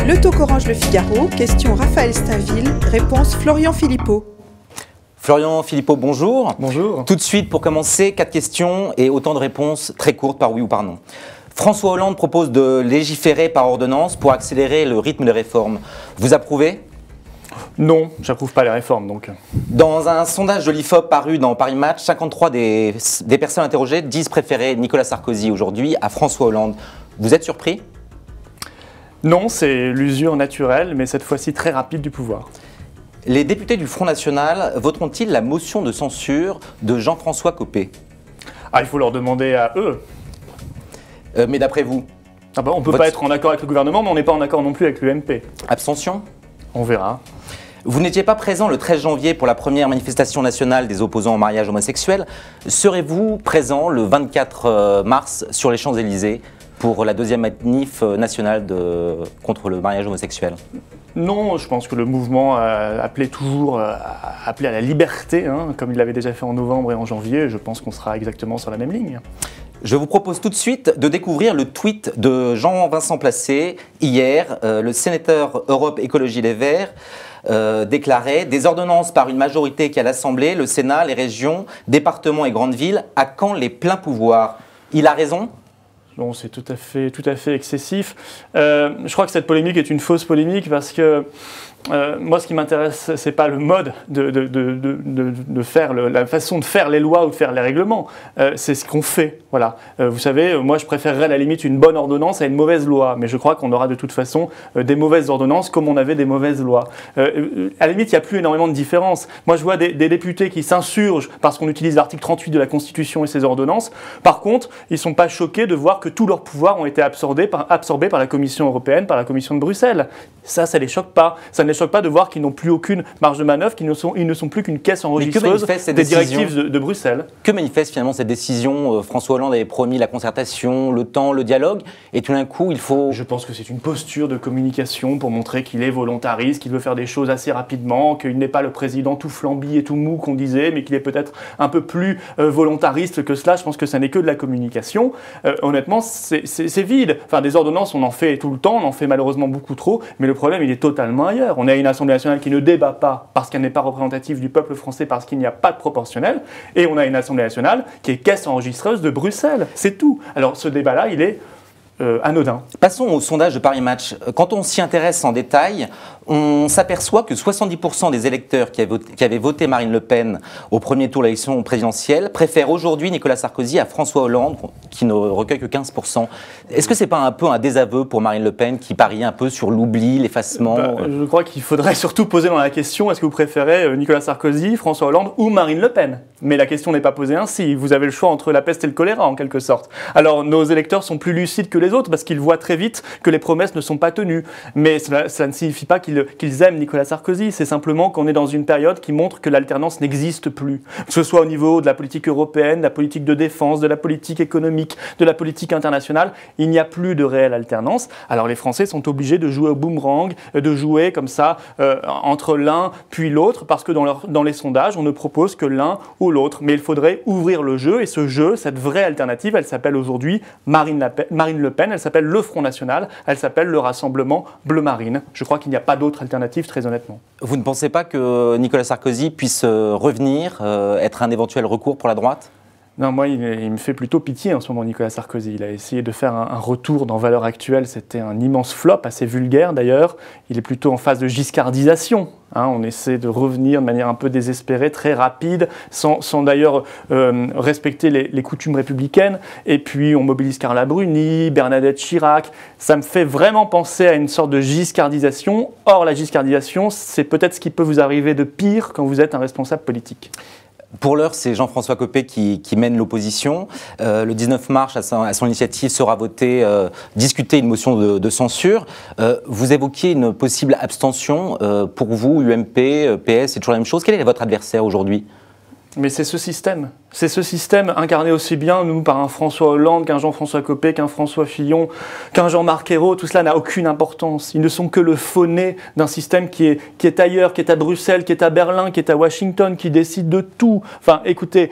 Le Talk Orange Le Figaro, question Raphaël Stainville, réponse Florian Philippot. Florian Philippot, bonjour. Bonjour. Tout de suite, pour commencer, 4 questions et autant de réponses très courtes par oui ou par non. François Hollande propose de légiférer par ordonnance pour accélérer le rythme des réformes. Vous approuvez ? Non, j'approuve pas les réformes donc. Dans un sondage de l'IFOP paru dans Paris Match, 53 des personnes interrogées disent préférer Nicolas Sarkozy aujourd'hui à François Hollande. Vous êtes surpris ? Non, c'est l'usure naturelle, mais cette fois-ci très rapide du pouvoir. Les députés du Front National voteront-ils la motion de censure de Jean-François Copé ? Ah, il faut leur demander à eux. Mais d'après vous ? Ah bah, on peut pas être en accord avec le gouvernement, mais on n'est pas en accord non plus avec l'UMP. Abstention ? On verra. Vous n'étiez pas présent le 13 janvier pour la première manifestation nationale des opposants au mariage homosexuel. Serez-vous présent le 24 mars sur les Champs-Élysées pour la deuxième manif nationale contre le mariage homosexuel ? Non, je pense que le mouvement appelait toujours appelait à la liberté, hein, comme il l'avait déjà fait en novembre et en janvier. Je pense qu'on sera exactement sur la même ligne. Je vous propose tout de suite de découvrir le tweet de Jean-Vincent Placé. Hier, le sénateur Europe Écologie Les Verts déclarait « Des ordonnances par une majorité qui a l'Assemblée, le Sénat, les régions, départements et grandes villes, à quand les pleins pouvoirs ?» Il a raison ? Bon, c'est tout à fait excessif. Je crois que cette polémique est une fausse polémique parce que moi, ce qui m'intéresse, c'est pas le mode de faire, la façon de faire les lois ou de faire les règlements. C'est ce qu'on fait. Voilà. Vous savez, moi, je préférerais à la limite une bonne ordonnance à une mauvaise loi. Mais je crois qu'on aura de toute façon des mauvaises ordonnances comme on avait des mauvaises lois. À la limite, il n'y a plus énormément de différence. Moi, je vois des députés qui s'insurgent parce qu'on utilise l'article 38 de la Constitution et ses ordonnances. Par contre, ils ne sont pas choqués de voir que tous leurs pouvoirs ont été absorbés par la Commission européenne, par la Commission de Bruxelles. Ça les choque pas. Ça ne les choque pas de voir qu'ils n'ont plus aucune marge de manœuvre, qu'ils ne sont plus qu'une caisse enregistreuse des directives de Bruxelles. Que manifeste finalement cette décision ? François Hollande avait promis la concertation, le temps, le dialogue, et tout d'un coup, il faut... Je pense que c'est une posture de communication pour montrer qu'il est volontariste, qu'il veut faire des choses assez rapidement, qu'il n'est pas le président tout flambi et tout mou qu'on disait, mais qu'il est peut-être un peu plus volontariste que cela. Je pense que ça n'est que de la communication. Honnêtement, c'est vide. Enfin, des ordonnances, on en fait tout le temps, on en fait malheureusement beaucoup trop, mais le problème, il est totalement ailleurs. On a une Assemblée nationale qui ne débat pas parce qu'elle n'est pas représentative du peuple français, parce qu'il n'y a pas de proportionnel, et on a une Assemblée nationale qui est caisse enregistreuse de Bruxelles. C'est tout. Alors ce débat-là, il est anodin. Passons au sondage de Paris Match. Quand on s'y intéresse en détail, on s'aperçoit que 70% des électeurs qui avaient voté Marine Le Pen au premier tour de l'élection présidentielle préfèrent aujourd'hui Nicolas Sarkozy à François Hollande, qui ne recueille que 15%. Est-ce que ce n'est pas un peu un désaveu pour Marine Le Pen qui parie un peu sur l'oubli, l'effacement Je crois qu'il faudrait surtout poser dans la question, est-ce que vous préférez Nicolas Sarkozy, François Hollande ou Marine Le Pen ? Mais la question n'est pas posée ainsi. Vous avez le choix entre la peste et le choléra, en quelque sorte. Alors, nos électeurs sont plus lucides que les autres parce qu'ils voient très vite que les promesses ne sont pas tenues. Mais cela ne signifie pas qu'ils aiment Nicolas Sarkozy. C'est simplement qu'on est dans une période qui montre que l'alternance n'existe plus. Que ce soit au niveau de la politique européenne, de la politique de défense, de la politique économique, de la politique internationale, il n'y a plus de réelle alternance. Alors, les Français sont obligés de jouer au boomerang, de jouer comme ça entre l'un puis l'autre, parce que dans les sondages, on ne propose que l'un ou l'autre. Mais il faudrait ouvrir le jeu, et ce jeu, cette vraie alternative, elle s'appelle aujourd'hui Marine Le Pen, elle s'appelle le Front National, elle s'appelle le Rassemblement Bleu Marine. Je crois qu'il n'y a pas d'autre alternative, très honnêtement. Vous ne pensez pas que Nicolas Sarkozy puisse revenir, être un éventuel recours pour la droite ? Non, moi, il me fait plutôt pitié en ce moment, Nicolas Sarkozy. Il a essayé de faire un retour dans Valeurs Actuelles. C'était un immense flop, assez vulgaire d'ailleurs. Il est plutôt en phase de giscardisation. On essaie de revenir de manière un peu désespérée, très rapide, sans d'ailleurs respecter les coutumes républicaines. Et puis, on mobilise Carla Bruni, Bernadette Chirac. Ça me fait vraiment penser à une sorte de giscardisation. Or, la giscardisation, c'est peut-être ce qui peut vous arriver de pire quand vous êtes un responsable politique. Pour l'heure, c'est Jean-François Copé qui mène l'opposition. Le 19 mars, à son initiative, sera discutée une motion de censure. Vous évoquiez une possible abstention. Pour vous, UMP, PS, c'est toujours la même chose. Quel est votre adversaire aujourd'hui ? Mais c'est ce système. C'est ce système incarné aussi bien, nous, par un François Hollande, qu'un Jean-François Copé, qu'un François Fillon, qu'un Jean-Marc Ayrault. Tout cela n'a aucune importance. Ils ne sont que le faux-nez d'un système qui est ailleurs, qui est à Bruxelles, qui est à Berlin, qui est à Washington, qui décide de tout. Enfin, écoutez,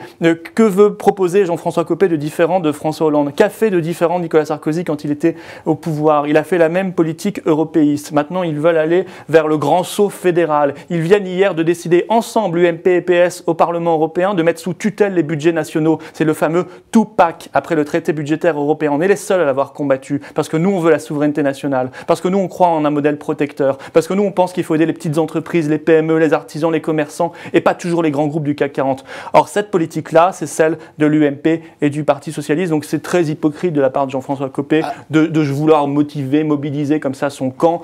que veut proposer Jean-François Copé de différent de François Hollande? Qu'a fait de différent Nicolas Sarkozy quand il était au pouvoir? Il a fait la même politique européiste. Maintenant, ils veulent aller vers le grand saut fédéral. Ils viennent hier de décider ensemble, UMP et PS, au Parlement européen, de mettre sous tutelle les budgets nationaux. C'est le fameux two-pack après le traité budgétaire européen. On est les seuls à l'avoir combattu parce que nous, on veut la souveraineté nationale, parce que nous, on croit en un modèle protecteur, parce que nous, on pense qu'il faut aider les petites entreprises, les PME, les artisans, les commerçants et pas toujours les grands groupes du CAC 40. Or, cette politique-là, c'est celle de l'UMP et du Parti Socialiste. Donc, c'est très hypocrite de la part de Jean-François Copé de vouloir motiver, mobiliser comme ça son camp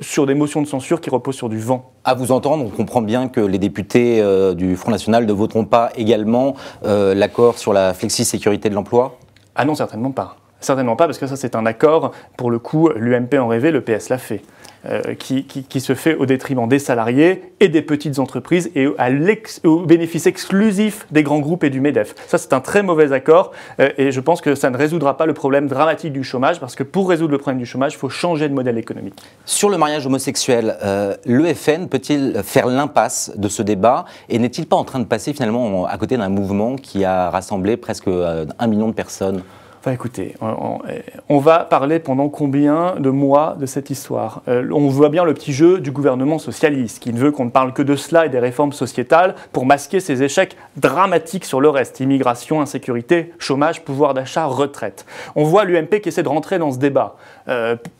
sur des motions de censure qui reposent sur du vent. À vous entendre, on comprend bien que les députés du Front National ne voteront pas également l'accord sur la flexi-sécurité de l'emploi? Ah non, certainement pas. Certainement pas, parce que ça, c'est un accord, pour le coup, l'UMP en rêvait, le PS l'a fait, qui se fait au détriment des salariés et des petites entreprises et au bénéfice exclusif des grands groupes et du MEDEF. Ça, c'est un très mauvais accord et je pense que ça ne résoudra pas le problème dramatique du chômage, parce que pour résoudre le problème du chômage, il faut changer de modèle économique. Sur le mariage homosexuel, le FN peut-il faire l'impasse de ce débat et n'est-il pas en train de passer finalement à côté d'un mouvement qui a rassemblé presque 1 million de personnes? Enfin, écoutez, on va parler pendant combien de mois de cette histoire? On voit bien le petit jeu du gouvernement socialiste qui ne veut qu'on ne parle que de cela et des réformes sociétales pour masquer ses échecs dramatiques sur le reste. Immigration, insécurité, chômage, pouvoir d'achat, retraite. On voit l'UMP qui essaie de rentrer dans ce débat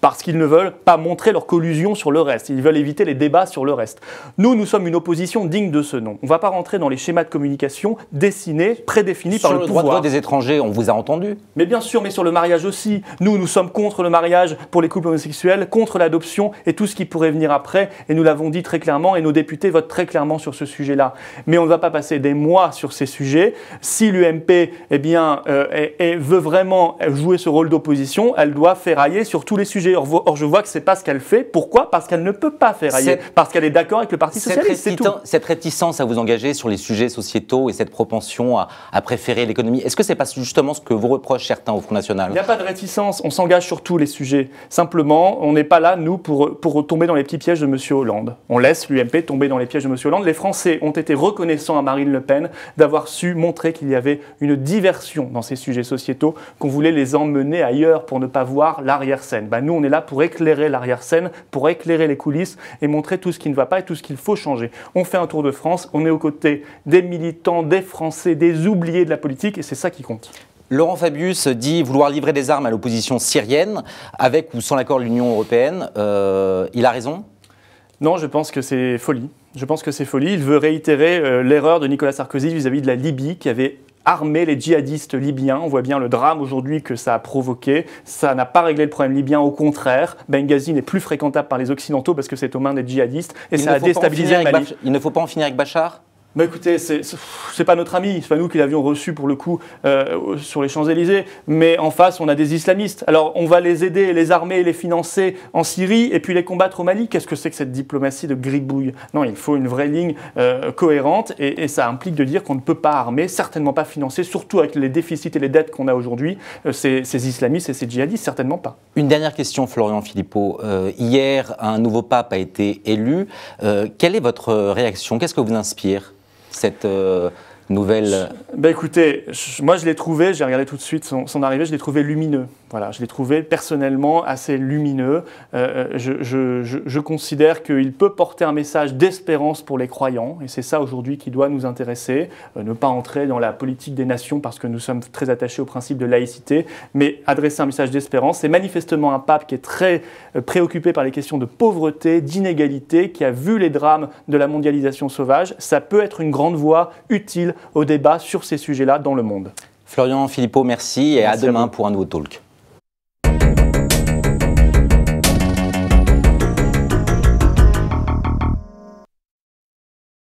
parce qu'ils ne veulent pas montrer leur collusion sur le reste. Ils veulent éviter les débats sur le reste. Nous sommes une opposition digne de ce nom. On ne va pas rentrer dans les schémas de communication dessinés, prédéfinis par le pouvoir. Sur le droit de vote des étrangers, on vous a entendu. Mais bien sûr, mais sur le mariage aussi. Nous sommes contre le mariage pour les couples homosexuels, contre l'adoption et tout ce qui pourrait venir après. Et nous l'avons dit très clairement et nos députés votent très clairement sur ce sujet-là. Mais on ne va pas passer des mois sur ces sujets. Si l'UMP veut vraiment jouer ce rôle d'opposition, elle doit ferrailler sur tous les sujets. Or, je vois que ce n'est pas ce qu'elle fait. Pourquoi? Parce qu'elle ne peut pas ferrailler. Parce qu'elle est d'accord avec le Parti Socialiste, c'est tout. Cette réticence à vous engager sur les sujets sociétaux et cette propension à préférer l'économie, est-ce que ce n'est pas justement ce que vous reprochent certains au Front National? Il n'y a pas de réticence, on s'engage sur tous les sujets. Simplement, on n'est pas là, nous, pour tomber dans les petits pièges de M. Hollande. On laisse l'UMP tomber dans les pièges de M. Hollande. Les Français ont été reconnaissants à Marine Le Pen d'avoir su montrer qu'il y avait une diversion dans ces sujets sociétaux, qu'on voulait les emmener ailleurs pour ne pas voir l'arrière-scène. Nous, on est là pour éclairer l'arrière-scène, pour éclairer les coulisses et montrer tout ce qui ne va pas et tout ce qu'il faut changer. On fait un tour de France, on est aux côtés des militants, des Français, des oubliés de la politique et c'est ça qui compte. Laurent Fabius dit vouloir livrer des armes à l'opposition syrienne, avec ou sans l'accord de l'Union européenne. Il a raison? Non, je pense que c'est folie. Je pense que c'est folie. Il veut réitérer l'erreur de Nicolas Sarkozy vis-à-vis de la Libye, qui avait armé les djihadistes libyens. On voit bien le drame aujourd'hui que ça a provoqué. Ça n'a pas réglé le problème libyen, au contraire. Benghazi n'est plus fréquentable par les Occidentaux parce que c'est aux mains des djihadistes et ça a déstabilisé le Mali. Il ne faut pas en finir avec Bachar? Écoutez, c'est pas notre ami, c'est pas nous qui l'avions reçu pour le coup sur les Champs-Élysées, mais en face on a des islamistes. Alors on va les aider, les armer, les financer en Syrie et puis les combattre au Mali. Qu'est-ce que c'est que cette diplomatie de gribouille? Non, il faut une vraie ligne cohérente et ça implique de dire qu'on ne peut pas armer, certainement pas financer, surtout avec les déficits et les dettes qu'on a aujourd'hui, ces islamistes et ces djihadistes, certainement pas. Une dernière question, Florian Philippot. Hier, un nouveau pape a été élu. Quelle est votre réaction? Qu'est-ce que vous inspire cette nouvelle? Écoutez, moi je l'ai trouvé, j'ai regardé tout de suite son arrivée, je l'ai trouvé lumineux. Voilà, je l'ai trouvé personnellement assez lumineux. Je considère qu'il peut porter un message d'espérance pour les croyants, et c'est ça aujourd'hui qui doit nous intéresser. Ne pas entrer dans la politique des nations parce que nous sommes très attachés au principe de laïcité, mais adresser un message d'espérance. C'est manifestement un pape qui est très préoccupé par les questions de pauvreté, d'inégalité, qui a vu les drames de la mondialisation sauvage. Ça peut être une grande voix utile au débat sur ces sujets-là dans le monde. Florian Philippot, merci et à demain pour un nouveau talk.